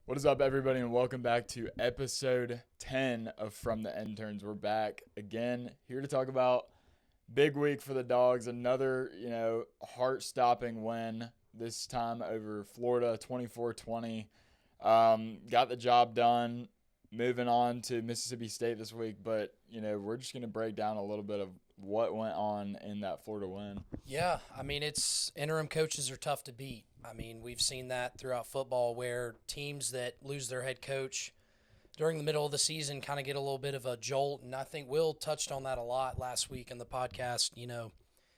What is up, everybody, and welcome back to episode 10 of From the Interns. We're back again, here to talk about big week for the Dawgs. Another, heart-stopping win, this time over Florida, 24-20. Got the job done, moving on to Mississippi State this week. But, we're just going to break down a little bit of what went on in that Florida win. Yeah, interim coaches are tough to beat. We've seen that throughout football where teams that lose their head coach during the middle of the season kind of get a little bit of a jolt. And I think Will touched on that a lot last week in the podcast.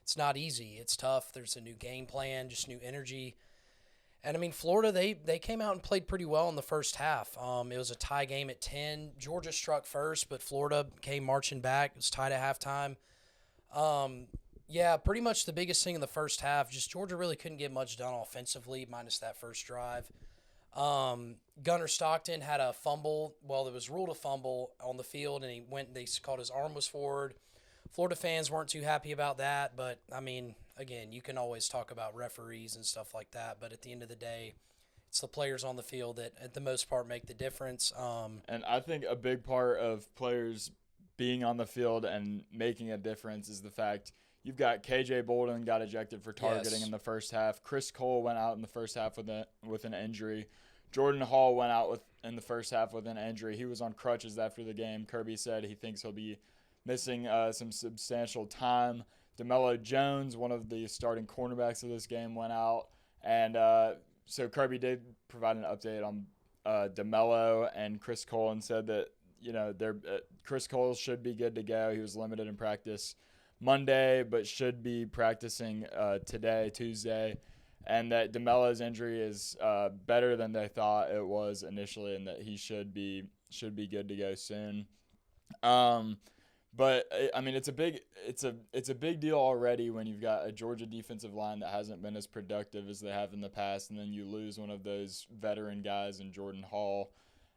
It's not easy. It's tough. There's a new game plan, just new energy. And, Florida, they came out and played pretty well in the first half. It was a tie game at 10. Georgia struck first, but Florida came marching back. It was tied at halftime. Yeah, pretty much the biggest thing in the first half, just Georgia really couldn't get much done offensively, minus that first drive. Gunnar Stockton had a fumble. Well, it was ruled a fumble on the field, and they called his arm was forward. Florida fans weren't too happy about that, but, again, you can always talk about referees and stuff like that, but at the end of the day, it's the players on the field that, at the most part, make the difference. And I think a big part of players being on the field and making a difference is the fact you've got KJ Bolden got ejected for targeting in the first half. Chris Cole went out in the first half with an injury. Jordan Hall went out in the first half with an injury. He was on crutches after the game. Kirby said he thinks he'll be missing some substantial time. DeMello Jones, one of the starting cornerbacks of this game, went out. And so Kirby did provide an update on DeMello and Chris Cole and said that Chris Cole should be good to go. He was limited in practice Monday, but should be practicing today, Tuesday, and that DeMello's injury is better than they thought it was initially, and that he should be good to go soon. But it's a big deal already when you've got a Georgia defensive line that hasn't been as productive as they have in the past, and then you lose one of those veteran guys in Jordan Hall,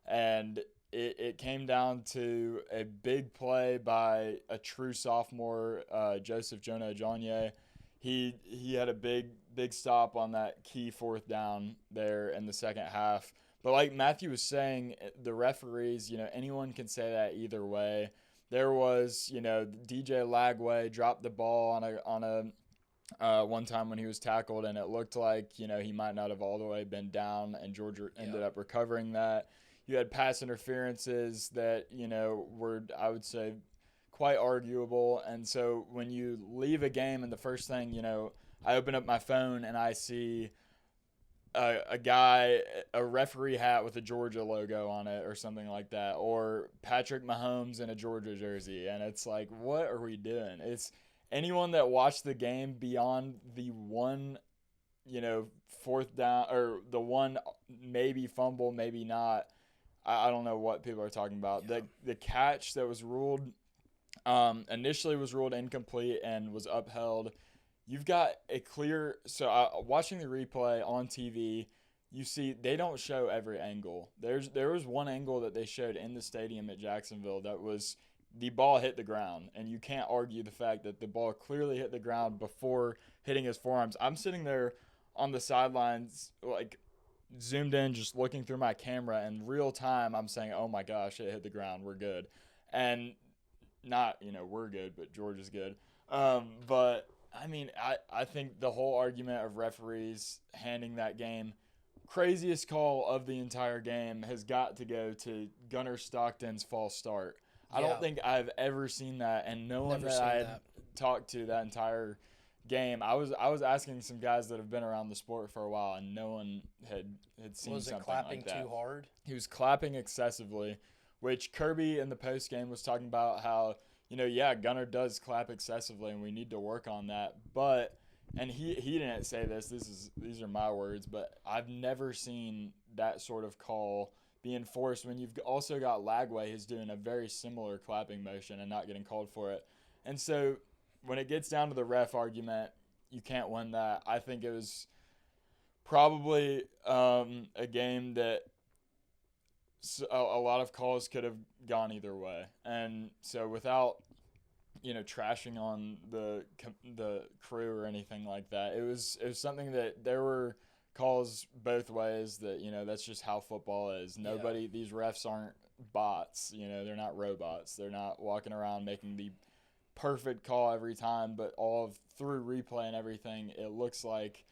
and it came down to a big play by a true sophomore, Joseph Jonah Ajonye. He had a big stop on that key fourth down there in the second half. But like Matthew was saying, the referees, anyone can say that either way. There was, DJ Lagway dropped the ball on a one time when he was tackled, and it looked like, he might not have all the way been down, and Georgia ended up recovering that. You had pass interferences that, were, I would say, quite arguable. And so when you leave a game and the first thing, I open up my phone and I see a guy, a referee hat with a Georgia logo on it or something like that, or Patrick Mahomes in a Georgia jersey. And it's like, what are we doing? It's anyone that watched the game beyond the one, fourth down or the one maybe fumble, maybe not. I don't know what people are talking about. Yeah. The catch that was ruled initially was ruled incomplete and was upheld. You've got a clear – so watching the replay on TV, you see they don't show every angle. There was one angle that they showed in the stadium at Jacksonville that was the ball hit the ground, and you can't argue the fact that the ball clearly hit the ground before hitting his forearms. I'm sitting there on the sidelines like – zoomed in, just looking through my camera in real time. I'm saying, oh my gosh, it hit the ground, we're good. And not, we're good, but Georgia's good. But I think the whole argument of referees handing that game, craziest call of the entire game, has got to go to Gunnar Stockton's false start. I don't think I've ever seen that, and no one that I had talked to that entire game. I was asking some guys that have been around the sport for a while, and no one had seen something like that. Was it clapping too hard? He was clapping excessively, which Kirby in the post game was talking about how, Gunnar does clap excessively, and we need to work on that. But, and he didn't say this. These are my words, but I've never seen that sort of call be enforced when you've also got Lagway who's doing a very similar clapping motion and not getting called for it. And so when it gets down to the ref argument, you can't win that. I think it was probably a game that a lot of calls could have gone either way. And so without, trashing on the crew or anything like that, it was something that there were calls both ways. That that's just how football is. Nobody, these refs aren't bots. They're not robots. They're not walking around making the perfect call every time. But through replay and everything, it looks like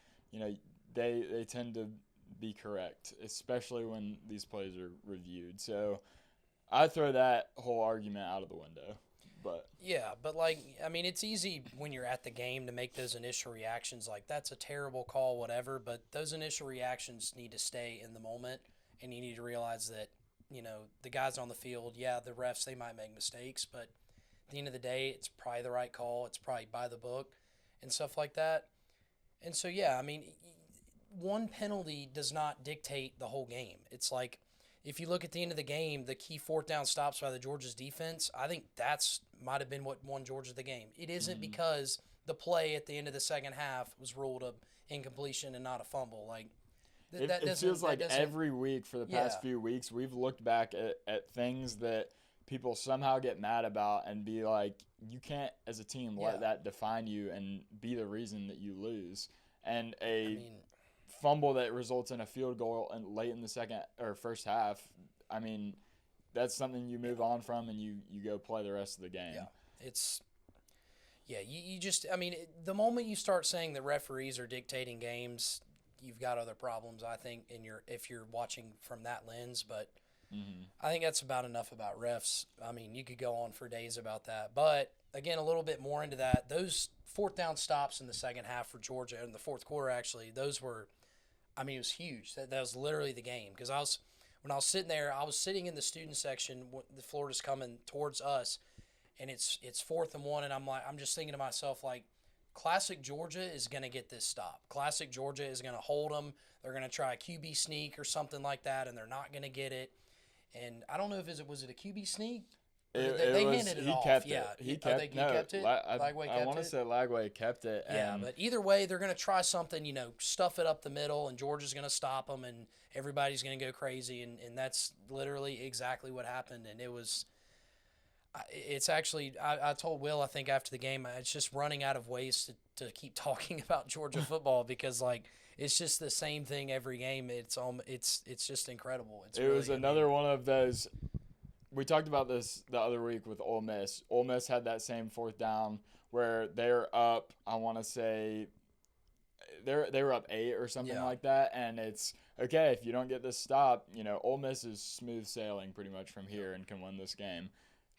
they tend to be correct, especially when these plays are reviewed. So I throw that whole argument out of the window. But it's easy when you're at the game to make those initial reactions like that's a terrible call, whatever. But those initial reactions need to stay in the moment, and you need to realize that the guys on the field, the refs, they might make mistakes, but at the end of the day, it's probably the right call. It's probably by the book and stuff like that. And so one penalty does not dictate the whole game. It's like, if you look at the end of the game, the key fourth down stops by the Georgia's defense, I think that's might have been what won Georgia the game. It isn't because the play at the end of the second half was ruled an incompletion and not a fumble. Like it feels like every week for the past few weeks, we've looked back at things that people somehow get mad about and be like, you can't, as a team, let that define you and be the reason that you lose. And fumble that results in a field goal and late in the second or first half, that's something you move on from and you go play the rest of the game. You just the moment you start saying that referees are dictating games, you've got other problems, I think, if you're watching from that lens. But I think that's about enough about refs. You could go on for days about that. But again, a little bit more into that, those fourth down stops in the second half for Georgia in the fourth quarter, actually, those were it was huge. That was literally the game. Because when I was sitting there, I was sitting in the student section. The Florida's coming towards us, and it's 4th and 1, and I'm just thinking to myself, like, classic Georgia is going to get this stop. Classic Georgia is going to hold them. They're going to try a QB sneak or something like that, and they're not going to get it. And I don't know if was it a QB sneak? They handed it off. Kept it. He kept it. I want to say Lagway kept it. But either way, they're going to try something, stuff it up the middle, and Georgia's going to stop them, and everybody's going to go crazy. And that's literally exactly what happened. And it's actually, I told Will, I think, after the game, it's just running out of ways to keep talking about Georgia football because, it's just the same thing every game. It's just incredible. It was another one of those. We talked about this the other week with Ole Miss. Ole Miss had that same fourth down where they're up, I want to say, they were up 8 or something like that, and it's, okay, if you don't get this stop, Ole Miss is smooth sailing pretty much from here and can win this game.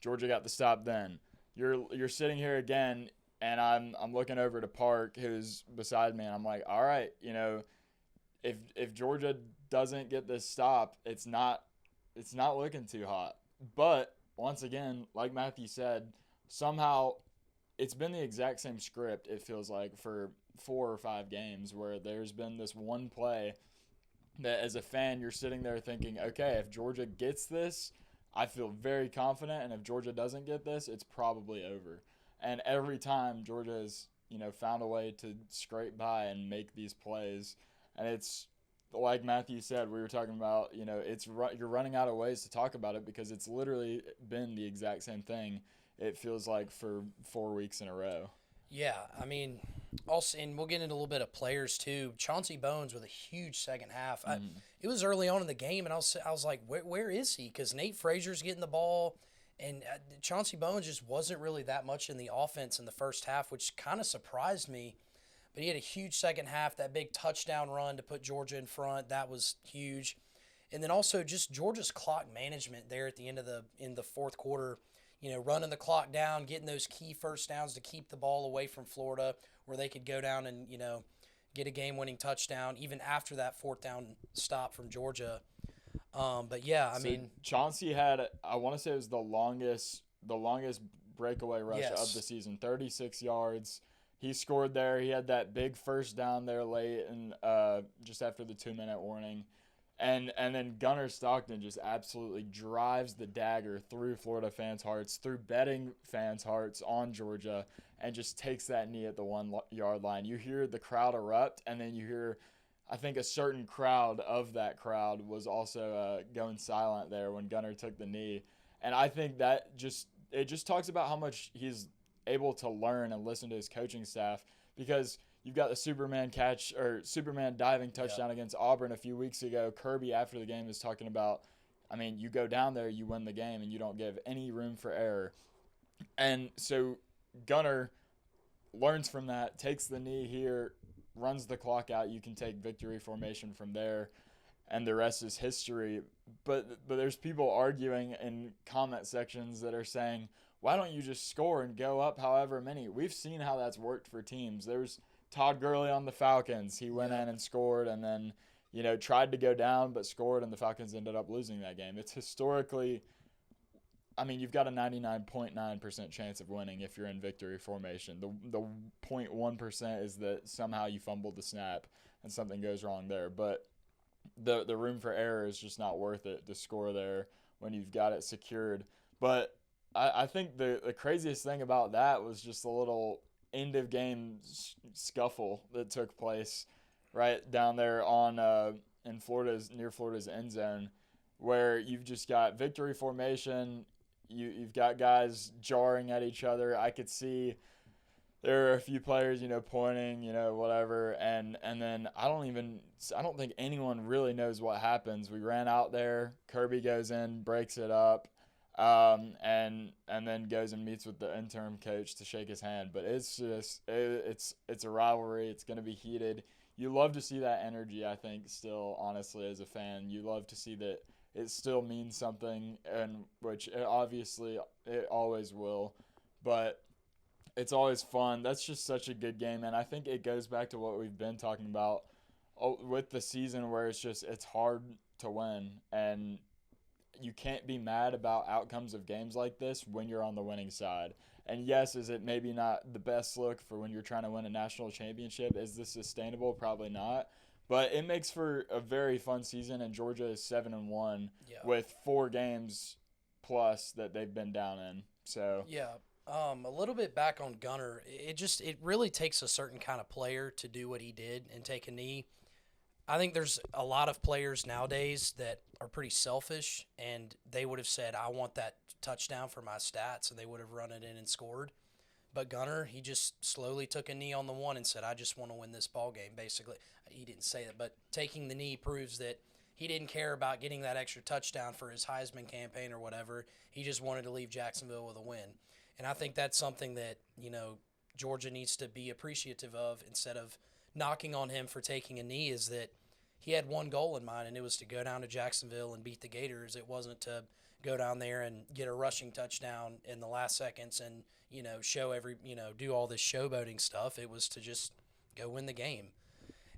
Georgia got the stop then. You're sitting here again, and I'm looking over to Park, who's beside me, and I'm like, all right, if Georgia doesn't get this stop, it's not looking too hot. But once again, like Matthew said, somehow it's been the exact same script, it feels like, for 4 or 5 games where there's been this one play that as a fan you're sitting there thinking, okay, if Georgia gets this, I feel very confident, and if Georgia doesn't get this, it's probably over. And every time Georgia has, found a way to scrape by and make these plays, and it's like Matthew said, we were talking about, you're running out of ways to talk about it because it's literally been the exact same thing, it feels like, for 4 weeks in a row. Yeah, also, and we'll get into a little bit of players too. Chauncey Bones with a huge second half. It was early on in the game, and I was like, where is he? Because Nate Frazier's getting the ball, and Chauncey Bones just wasn't really that much in the offense in the first half, which kind of surprised me. But he had a huge second half, that big touchdown run to put Georgia in front. That was huge. And then also just Georgia's clock management there at the end of in the fourth quarter, running the clock down, getting those key first downs to keep the ball away from Florida where they could go down and, get a game-winning touchdown even after that fourth down stop from Georgia. Chauncey had, I want to say it was the longest breakaway rush of the season, 36 yards. He scored there. He had that big first down there late and just after the 2-minute warning. And then Gunnar Stockton just absolutely drives the dagger through Florida fans' hearts, through betting fans' hearts on Georgia, and just takes that knee at the 1-yard line. You hear the crowd erupt, and then you hear, I think, a certain crowd of that crowd was also going silent there when Gunnar took the knee. And I think that it just talks about how much he's able to learn and listen to his coaching staff, because you've got the Superman catch or Superman diving touchdown against Auburn a few weeks ago. Kirby after the game is talking about, I mean, you go down there, you win the game, and you don't give any room for error. And so Gunner learns from that, takes the knee here, runs the clock out. You can take victory formation from there, and the rest is history. But there's people arguing in comment sections that are saying, why don't you just score and go up however many? We've seen how that's worked for teams. There's Todd Gurley on the Falcons. He went in and scored and then, tried to go down but scored, and the Falcons ended up losing that game. It's historically, I mean, you've got a 99.9% chance of winning if you're in victory formation. The 0.1% is that somehow you fumbled the snap and something goes wrong there. But the room for error is just not worth it to score there when you've got it secured. But I think the craziest thing about that was just the little end of game scuffle that took place right down there on near Florida's end zone, where you've just got victory formation. You've got guys jarring at each other. I could see there are a few players, pointing, whatever, and then I don't think anyone really knows what happens. We ran out there. Kirby goes in, breaks it up. And then goes and meets with the interim coach to shake his hand. But it's just it's a rivalry. It's going to be heated. You love to see that energy, I think, still, honestly, as a fan. You love to see that it still means something, and which obviously it always will. But it's always fun. That's just such a good game, and I think it goes back to what we've been talking about with the season, where it's hard to win, and you can't be mad about outcomes of games like this when you're on the winning side. And yes, is it maybe not the best look for when you're trying to win a national championship? Is this sustainable? Probably not. But it makes for a very fun season, and Georgia is 7-1 with 4 games plus that they've been down in. So a little bit back on Gunner. It really takes a certain kind of player to do what he did and take a knee. I think there's a lot of players nowadays that are pretty selfish, and they would have said, I want that touchdown for my stats, and they would have run it in and scored. But Gunner, he just slowly took a knee on the one and said, I just want to win this ball game, basically. He didn't say that, but taking the knee proves that he didn't care about getting that extra touchdown for his Heisman campaign or whatever. He just wanted to leave Jacksonville with a win. And I think that's something that, Georgia needs to be appreciative of instead of knocking on him for taking a knee, is that he had one goal in mind, and it was to go down to Jacksonville and beat the Gators. It wasn't to go down there and get a rushing touchdown in the last seconds and, do all this showboating stuff. It was to just go win the game.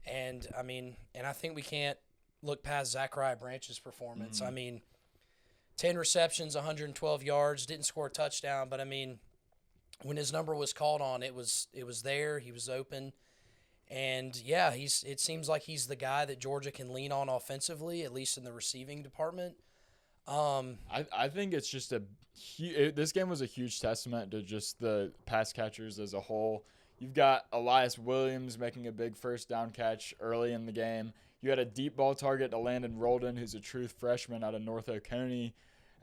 And, I think we can't look past Zachariah Branch's performance. Mm-hmm. 10 receptions, 112 yards, didn't score a touchdown, but, when his number was called on, it was there. He was open. And, it seems like he's the guy that Georgia can lean on offensively, at least in the receiving department. I think it's just this game was a huge testament to just the pass catchers as a whole. You've got Elias Williams making a big first down catch early in the game. You had a deep ball target to Landon Roldan, who's a true freshman out of North Oconee.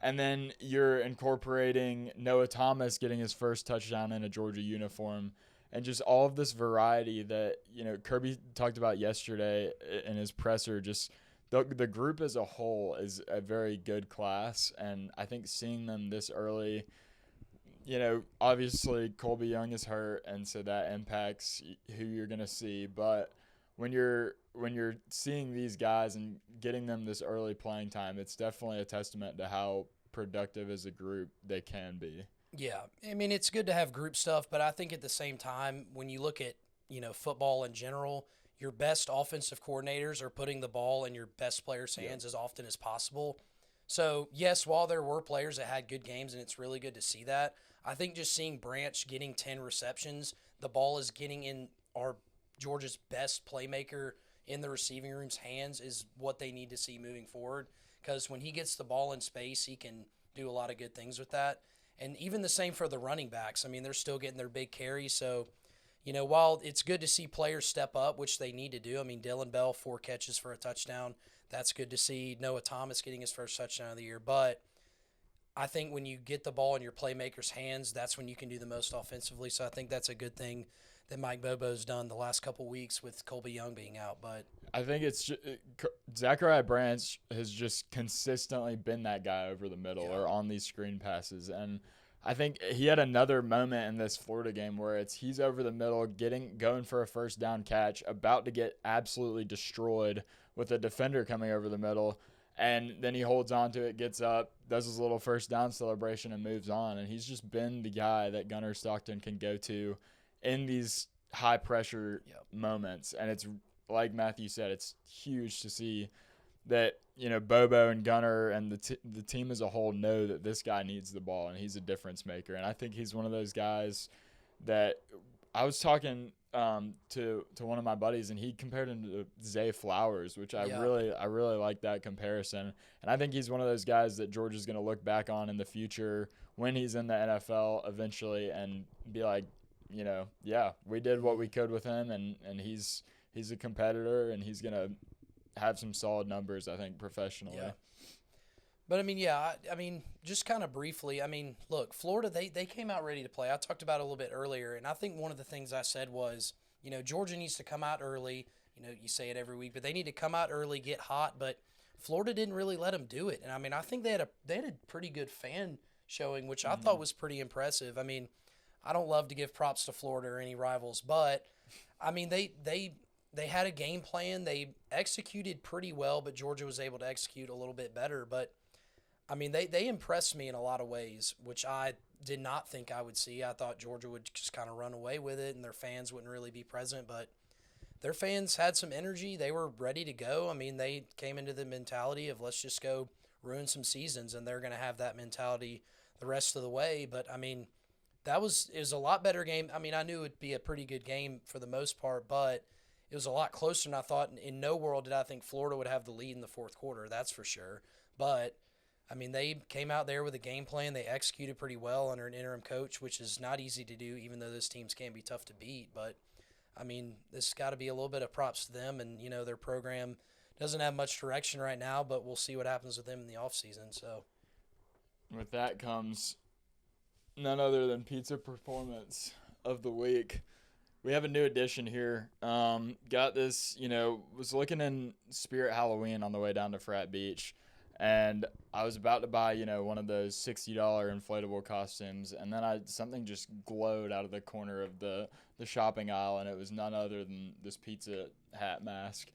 And then you're incorporating Noah Thomas getting his first touchdown in a Georgia uniform. And just all of this variety that, Kirby talked about yesterday in his presser, just the group as a whole is a very good class. And I think seeing them this early, obviously Colby Young is hurt, and so that impacts who you're going to see. But when you're seeing these guys and getting them this early playing time, it's definitely a testament to how productive as a group they can be. Yeah, it's good to have group stuff, but I think at the same time, when you look at, football in general, your best offensive coordinators are putting the ball in your best players' hands as often as possible. So, yes, while there were players that had good games, and it's really good to see that, I think just seeing Branch getting 10 receptions, the ball is getting in Georgia's best playmaker in the receiving room's hands is what they need to see moving forward, because when he gets the ball in space, he can do a lot of good things with that. And even the same for the running backs. They're still getting their big carries. So, while it's good to see players step up, which they need to do. Dylan Bell, 4 catches for a touchdown. That's good to see. Noah Thomas getting his first touchdown of the year. But I think when you get the ball in your playmakers' hands, that's when you can do the most offensively. So I think that's a good thing that Mike Bobo's done the last couple weeks with Colby Young being out. But I think it's just, Zachariah Branch has just consistently been that guy over the middle or on these screen passes. And I think he had another moment in this Florida game where he's over the middle, going for a first down catch, about to get absolutely destroyed with a defender coming over the middle. And then he holds on to it, gets up, does his little first down celebration, and moves on. And he's just been the guy that Gunnar Stockton can go to in these high-pressure moments. And it's, like Matthew said, it's huge to see that, Bobo and Gunnar and the team as a whole know that this guy needs the ball, and he's a difference maker. And I think he's one of those guys that I was talking to one of my buddies, and he compared him to Zay Flowers, which I really like that comparison. And I think he's one of those guys that Georgia's going to look back on in the future when he's in the NFL eventually and be like, we did what we could with him, and he's a competitor, and he's going to have some solid numbers, I think, professionally. Yeah. But, I mean, just kind of briefly, look, Florida, they came out ready to play. I talked about it a little bit earlier, and I think one of the things I said was, Georgia needs to come out early. You say it every week, but they need to come out early, get hot, but Florida didn't really let them do it. And, I think they had a pretty good fan showing, which I thought was pretty impressive. I don't love to give props to Florida or any rivals, but, they had a game plan. They executed pretty well, but Georgia was able to execute a little bit better. But, they impressed me in a lot of ways, which I did not think I would see. I thought Georgia would just kind of run away with it and their fans wouldn't really be present. But their fans had some energy. They were ready to go. They came into the mentality of let's just go ruin some seasons, and they're going to have that mentality the rest of the way. But, it was a lot better game. I knew it would be a pretty good game for the most part, but it was a lot closer than I thought. In no world did I think Florida would have the lead in the fourth quarter, that's for sure. But, they came out there with a game plan. They executed pretty well under an interim coach, which is not easy to do, even though those teams can be tough to beat. But, this has got to be a little bit of props to them. And, their program doesn't have much direction right now, but we'll see what happens with them in the offseason. So, with that comes none other than Pizza Performance of the Week. We have a new addition here. Got this, was looking in Spirit Halloween on the way down to Frat Beach, and I was about to buy, one of those $60 inflatable costumes, and then something just glowed out of the corner of the shopping aisle, and it was none other than this pizza hat mask.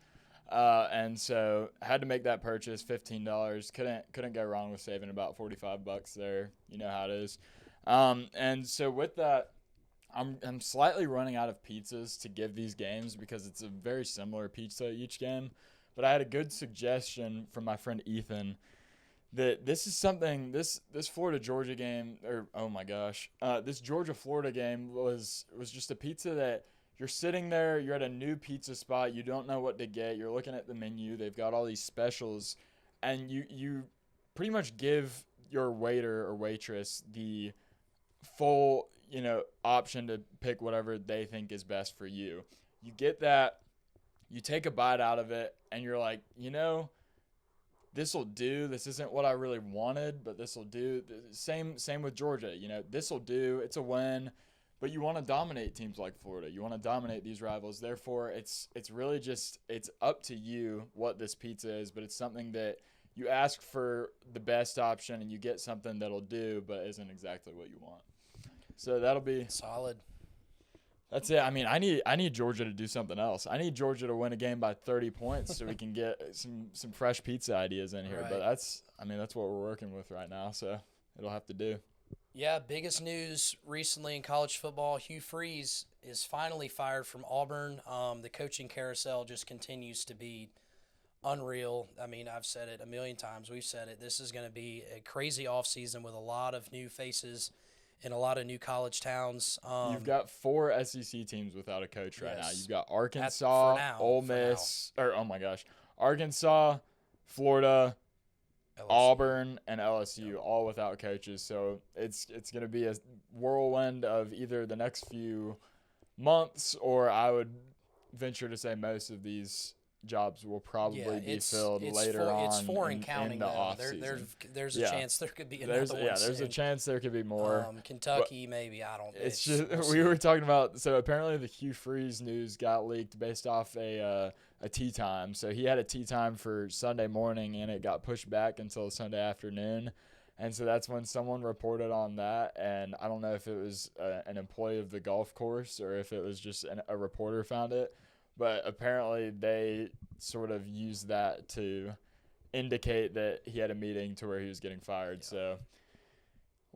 And so I had to make that purchase, $15. Couldn't go wrong with saving about $45 there. You know how it is. And so with that, I'm slightly running out of pizzas to give these games because it's a very similar pizza each game. But I had a good suggestion from my friend Ethan that this is something, this Florida-Georgia game, this Georgia-Florida game was just a pizza that you're sitting there, you're at a new pizza spot, you don't know what to get, you're looking at the menu, they've got all these specials, and you pretty much give your waiter or waitress the full option to pick whatever they think is best for you. You get that, you take a bite out of it, and you're like, this will do. This isn't what I really wanted, but this will do. Same with Georgia. This will do. It's a win, but you want to dominate teams like Florida. You want to dominate these rivals. Therefore, it's really just it's up to you what this pizza is, but it's something that you ask for the best option, and you get something that'll do, but isn't exactly what you want. So that'll be solid. That's it. I need Georgia to do something else. I need Georgia to win a game by 30 points so we can get some fresh pizza ideas in here. Right. But that's what we're working with right now, so it'll have to do. Yeah, biggest news recently in college football, Hugh Freeze is finally fired from Auburn. The coaching carousel just continues to be unreal. I've said it a million times. We've said it. This is going to be a crazy offseason with a lot of new faces in a lot of new college towns. You've got 4 SEC teams without a coach right now. You've got Arkansas, Ole Miss, Arkansas, Florida, LSU. Auburn, and LSU, all without coaches. So it's going to be a whirlwind of either the next few months, or I would venture to say most of these jobs will probably Yeah, be filled later it's on four and in counting the though. offseason. There's a Yeah. chance there could be another one There's soon. a chance there could be more. Kentucky, maybe. I don't. It's just we'll we see. were talking about, so apparently the Hugh Freeze news got leaked based off a tee time. So he had a tee time for Sunday morning and it got pushed back until Sunday afternoon. And so that's when someone reported on that, and I don't know if it was an employee of the golf course or if it was just a reporter found it, but apparently they sort of used that to indicate that he had a meeting to where he was getting fired. Yeah. So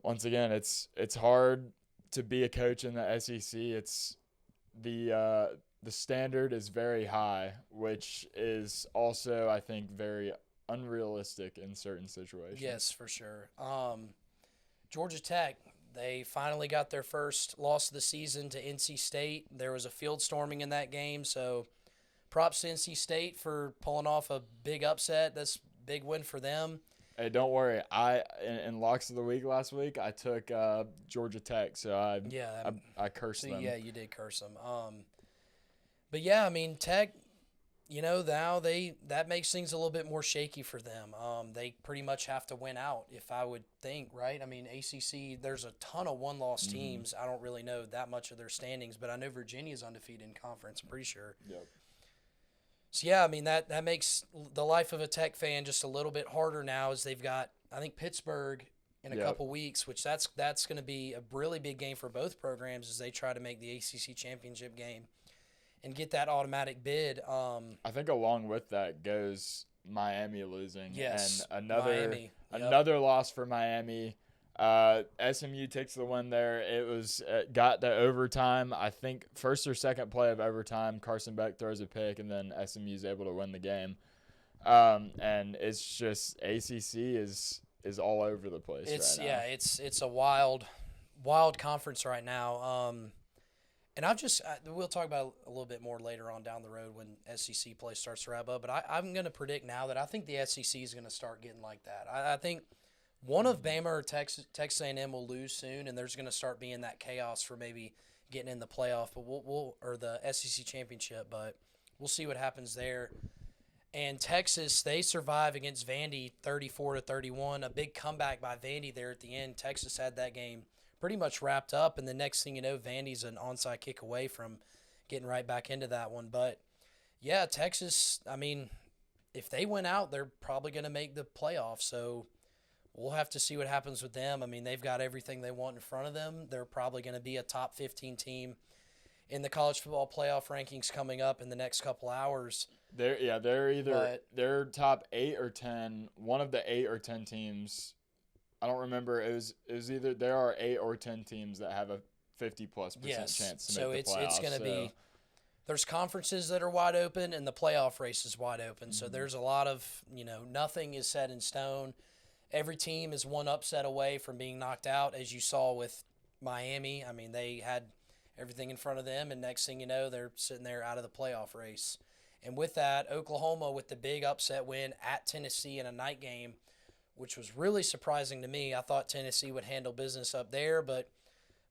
once again, it's hard to be a coach in the SEC. It's the standard is very high, which is also, I think, very unrealistic in certain situations. Yes, for sure. Georgia Tech, they finally got their first loss of the season to NC State. There was a field storming in that game, so props to NC State for pulling off a big upset. That's a big win for them. Hey, don't worry. In locks of the week last week, I took Georgia Tech, so I cursed them. Yeah, you did curse them. But yeah, I mean Tech. Now that makes things a little bit more shaky for them. They pretty much have to win out, if I would think, right? I mean, ACC, there's a ton of one-loss teams. I don't really know that much of their standings, but I know Virginia's undefeated in conference, I'm pretty sure. Yep. So, yeah, I mean, that makes the life of a Tech fan just a little bit harder now, as they've got, I think, Pittsburgh in a couple weeks, which that's going to be a really big game for both programs as they try to make the ACC championship game and get that automatic bid. I think along with that goes Miami losing. Yes, And Miami. loss for Miami. SMU takes the win there. It was got to overtime. I think first or second play of overtime, Carson Beck throws a pick, and then SMU's able to win the game. And it's just ACC is all over the place right now. Yeah, it's a wild conference right now. And we'll talk about it a little bit more later on down the road when SEC play starts to wrap up. But I'm going to predict now that I think the SEC is going to start getting like that. I think one of Bama or Texas A&M will lose soon, and there's going to start being that chaos for maybe getting in the playoff, but or the SEC championship. But we'll see what happens there. And Texas, they survive against Vandy 34-31. A big comeback by Vandy there at the end. Texas had that game pretty much wrapped up, and the next thing you know, Vandy's an onside kick away from getting right back into that one. But, yeah, Texas, I mean, if they win out, they're probably going to make the playoffs. So we'll have to see what happens with them. I mean, they've got everything they want in front of them. They're probably going to be a top 15 team in the college football playoff rankings coming up in the next couple hours. They're top 8 or 10. One of the 8 or 10 teams, I don't remember. It was either there are 8 or 10 teams that have a 50+% chance to make the playoffs. It's going to be. There's conferences that are wide open, and the playoff race is wide open. So there's a lot of nothing is set in stone. Every team is one upset away from being knocked out, as you saw with Miami. I mean, they had everything in front of them, and next thing you know, they're sitting there out of the playoff race. And with that, Oklahoma with the big upset win at Tennessee in a night game, which was really surprising to me. I thought Tennessee would handle business up there, but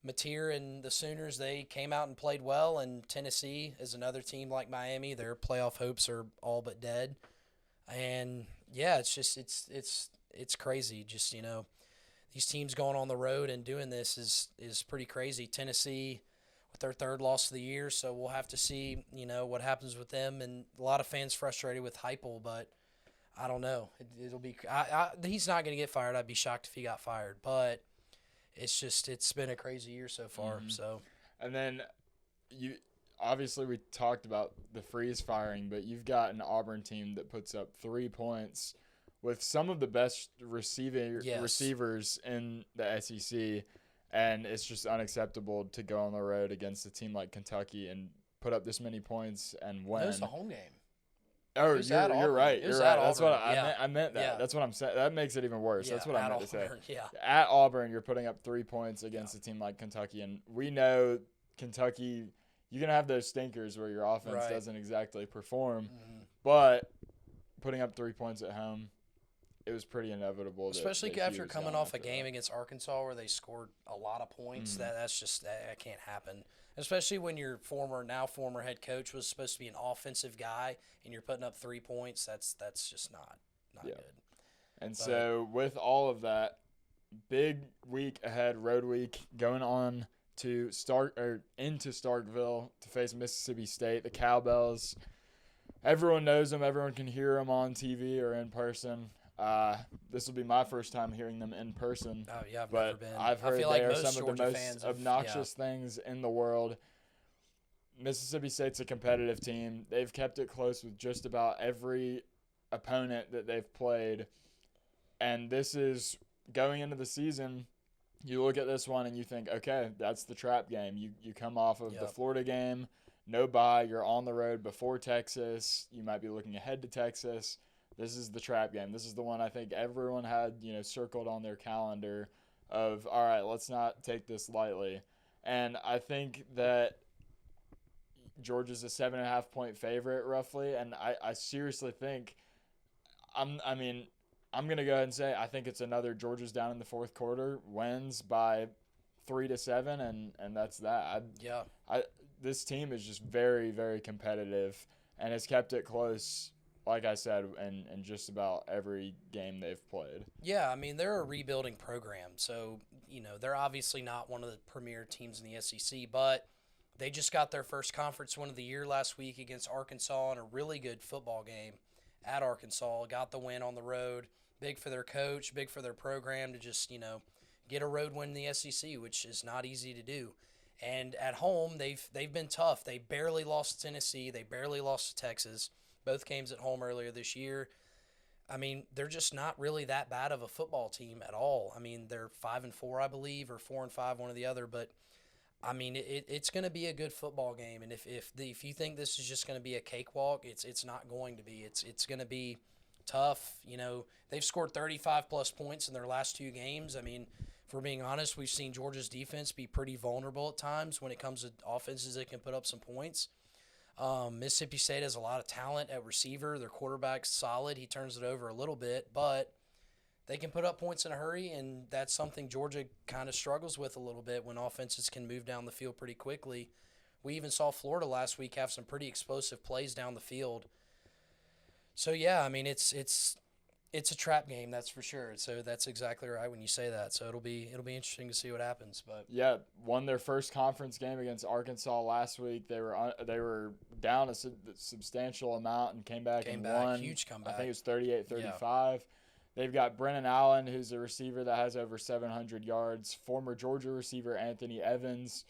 Mateer and the Sooners, they came out and played well, and Tennessee is another team like Miami. Their playoff hopes are all but dead. And, yeah, it's just it's crazy. Just, these teams going on the road and doing this is pretty crazy. Tennessee with their third loss of the year, so we'll have to see, what happens with them. And a lot of fans frustrated with Heupel, but I don't know. It'll be he's not going to get fired. I'd be shocked if he got fired, but it's been a crazy year so far. So, and then we talked about the Freeze firing, but you've got an Auburn team that puts up 3 points with some of the best receivers in the SEC, and it's just unacceptable to go on the road against a team like Kentucky and put up this many points and win. It was the home game. Oh, you're right. You're right. That's what I meant. That. Yeah. That's what I'm saying. That makes it even worse. Yeah, That's what I meant to say. Yeah. At Auburn, you're putting up 3 points against a team like Kentucky, and we know Kentucky. You're gonna have those stinkers where your offense doesn't exactly perform, but putting up 3 points at home, it was pretty inevitable. Especially that after was coming going off a after game that. against Arkansas where they scored a lot of points. That can't happen. Especially when your now former head coach was supposed to be an offensive guy and you're putting up 3 points. That's just not Yeah. good. And so with all of that, big week ahead, road week, going on to into Starkville to face Mississippi State, the Cowbells. Everyone knows them. Everyone can hear them on TV or in person. This will be my first time hearing them in person. Oh yeah, I've but never been. I've heard I feel they like are most some of the Georgia most fans obnoxious things in the world. Mississippi State's a competitive team. They've kept it close with just about every opponent that they've played. And this is going into the season. You look at this one and you think, okay, that's the trap game. You come off of the Florida game, no bye. You're on the road before Texas. You might be looking ahead to Texas. This is the trap game. This is the one I think everyone had, circled on their calendar of, all right, let's not take this lightly. And I think that Georgia's a 7.5 point favorite roughly. And I seriously think, I'm going to go ahead and say I think it's another Georgia's down in the fourth quarter, wins by 3-7, and that's that. This team is just very, very competitive and has kept it close, like I said, in just about every game they've played. Yeah, I mean, they're a rebuilding program. So, they're obviously not one of the premier teams in the SEC, but they just got their first conference win of the year last week against Arkansas in a really good football game at Arkansas. Got the win on the road. Big for their coach, big for their program to just, get a road win in the SEC, which is not easy to do. And at home, they've been tough. They barely lost to Tennessee. They barely lost to Texas. Both games at home earlier this year. I mean, they're just not really that bad of a football team at all. I mean, they're 5-4, I believe, or 4-5, one or the other. But I mean, it's going to be a good football game. And if you think this is just going to be a cakewalk, it's not going to be. It's going to be tough. They've scored 35 plus points in their last 2 games. I mean, if we're being honest, we've seen Georgia's defense be pretty vulnerable at times when it comes to offenses that can put up some points. Mississippi State has a lot of talent at receiver. Their quarterback's solid. He turns it over a little bit, but they can put up points in a hurry, and that's something Georgia kind of struggles with a little bit when offenses can move down the field pretty quickly. We even saw Florida last week have some pretty explosive plays down the field. So, yeah, I mean, it's a trap game, that's for sure. So that's exactly right when you say that. So it'll be interesting to see what happens. But yeah, won their first conference game against Arkansas last week. They were down a substantial amount and came back and won. Huge comeback. I think it was 38-35. Yeah. They've got Brennan Allen, who's a receiver that has over 700 yards. Former Georgia receiver Anthony Evans.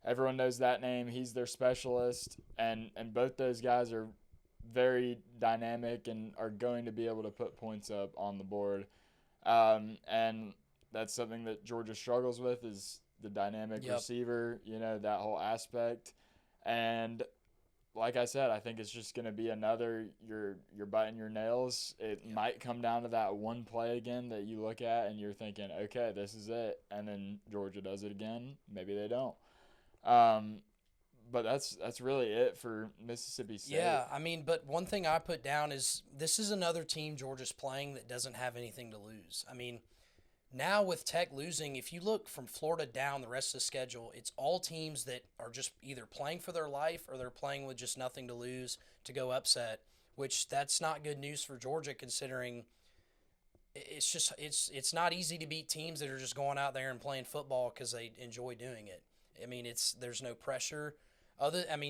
Everyone knows that name. He's their specialist. And both those guys are very dynamic and are going to be able to put points up on the board. And that's something that Georgia struggles with is the dynamic receiver, that whole aspect. And like I said, I think it's just going to be another you're biting your nails. It might come down to that one play again that you look at and you're thinking, okay, this is it. And then Georgia does it again. Maybe they don't. But that's really it for Mississippi State. Yeah, I mean, but one thing I put down is this is another team Georgia's playing that doesn't have anything to lose. I mean, now with Tech losing, if you look from Florida down the rest of the schedule, it's all teams that are just either playing for their life or they're playing with just nothing to lose to go upset, which that's not good news for Georgia considering it's not easy to beat teams that are just going out there and playing football because they enjoy doing it. I mean, there's no pressure.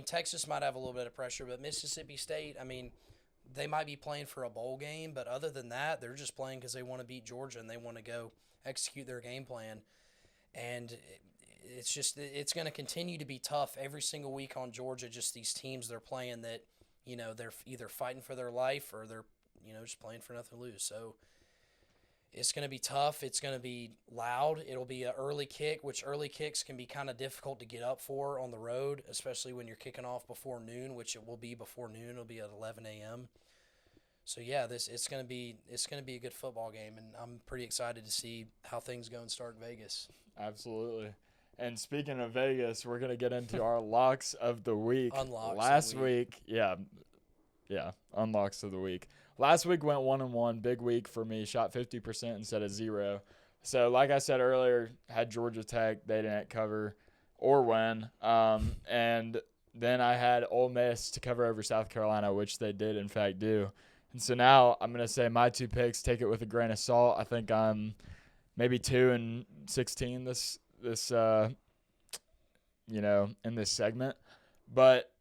Texas might have a little bit of pressure, but Mississippi State, I mean, they might be playing for a bowl game, but other than that, they're just playing because they want to beat Georgia and they want to go execute their game plan. And it's going to continue to be tough every single week on Georgia, just these teams they're playing that, they're either fighting for their life or they're, just playing for nothing to lose. So it's going to be tough. It's going to be loud. It'll be an early kick, which early kicks can be kind of difficult to get up for on the road, especially when you're kicking off before noon, which it will be before noon. It'll be at 11 a.m. So yeah, it's going to be a good football game, and I'm pretty excited to see how things go in Starkvegas. Absolutely. And speaking of Vegas, we're going to get into our locks of the week. Unlocks Last week, unlocks of the week. last week went 1-1, big week for me. Shot 50% instead of 0. So like I said earlier, had Georgia Tech, they didn't cover or win. And then I had Ole Miss to cover over South Carolina, which they did in fact do. And so now I'm going to say my 2 picks, take it with a grain of salt. I think I'm maybe 2-16 in this segment. But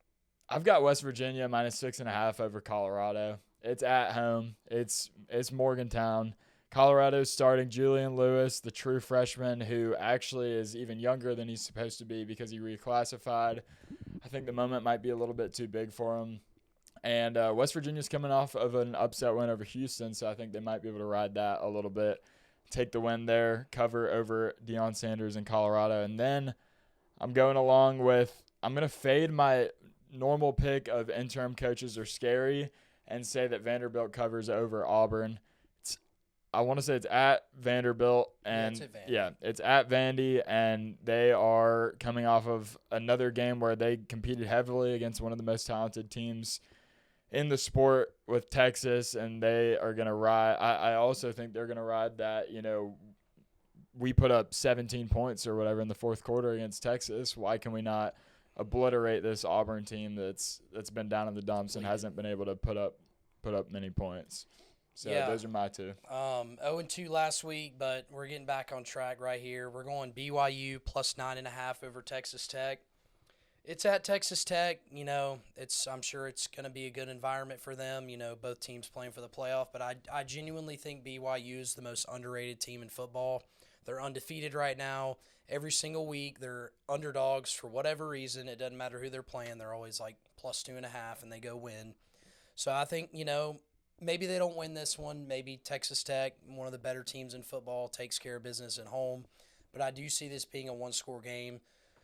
I've got West Virginia -6.5 over Colorado. It's at home. It's Morgantown. Colorado's starting Julian Lewis, the true freshman who actually is even younger than he's supposed to be because he reclassified. I think the moment might be a little bit too big for him. And West Virginia's coming off of an upset win over Houston, so I think they might be able to ride that a little bit. Take the win there, cover over Deion Sanders in Colorado. And then I'm going to fade my normal pick of interim coaches are scary and say that Vanderbilt covers over Auburn. I want to say it's at Vanderbilt, and it's at Vandy, and they are coming off of another game where they competed heavily against one of the most talented teams in the sport with Texas, and they are going to ride. I also think they're going to ride that, we put up 17 points or whatever in the fourth quarter against Texas. Why can we not obliterate this Auburn team that's been down in the dumps and hasn't been able to put up many points? So those are my 2. 0-2 last week, but we're getting back on track right here. We're going BYU +9.5 over Texas Tech. It's at Texas Tech. I'm sure it's going to be a good environment for them. Both teams playing for the playoff. But I genuinely think BYU is the most underrated team in football. They're undefeated right now. Every single week, they're underdogs for whatever reason. It doesn't matter who they're playing. They're always like +2.5, and they go win. So I think, maybe they don't win this one. Maybe Texas Tech, one of the better teams in football, takes care of business at home. But I do see this being a one-score game.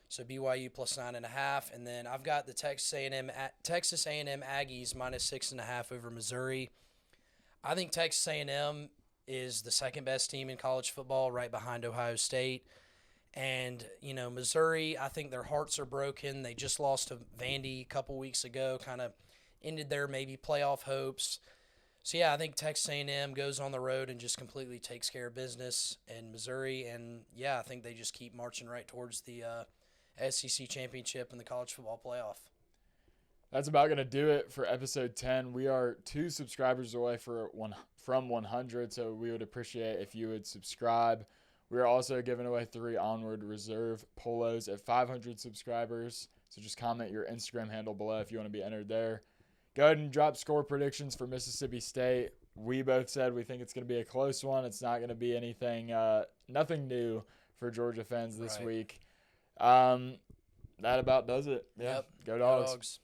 So BYU +9.5, and then I've got the Texas A&M Aggies -6.5 over Missouri. I think Texas A&M is the second best team in college football, right behind Ohio State. And Missouri, I think their hearts are broken. They just lost to Vandy a couple weeks ago, kind of ended their maybe playoff hopes. So, I think Texas A&M goes on the road and just completely takes care of business in Missouri. And, I think they just keep marching right towards the SEC championship and the college football playoff. That's about going to do it for episode 10. We are 2 subscribers away from 100, so we would appreciate if you would subscribe. We are also giving away 3 Onward Reserve polos at 500 subscribers. So just comment your Instagram handle below if you want to be entered there. Go ahead and drop score predictions for Mississippi State. We both said we think it's going to be a close one. It's not going to be nothing new for Georgia fans this week. That about does it. Yeah. Yep. Go Dawgs.